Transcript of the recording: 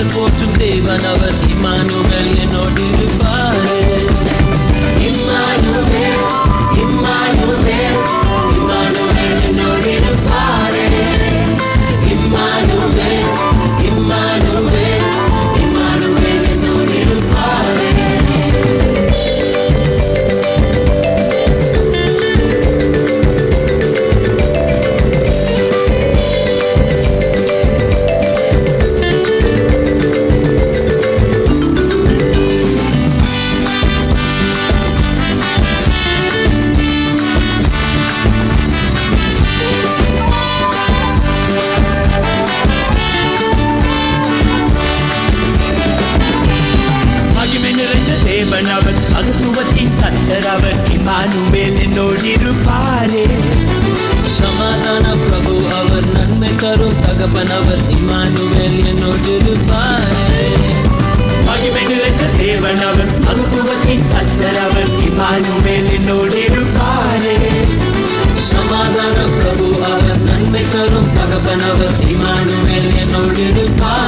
புகழ் போற்றும் தேவன் அவர் இம்மானுவேல் என்னோடு இருப்பாரே. இம்மானுவேல் இம்மானுவேல் இம்மானுவேல் என்னோடு இருப்பாரே. இம்மானுவேல் இம்மானுவேல் இம்மானுவேல் என்னோடு இருப்பாரே. தேவனவர் மகத்துவத்தின் கர்த்தர் அவர் இம்மானுவேல் என்னோடு இருப்பாரே. சமாதான பிரபு அவர் நன்மை தரும் தகப்பன் அவர் இம்மானுவேல் என்னோடு இருப்பாரே. மகிமை நிறைந்த தேவனவர் மகத்துவத்தின் கர்த்தர் அவர் இம்மானுவேல் என்னோடு இருப்பாரே. சமாதான பிரபு அவர் நன்மை தரும் தகப்பன் அவர் இம்மானுவேல் என்னோடு இருப்பாரே.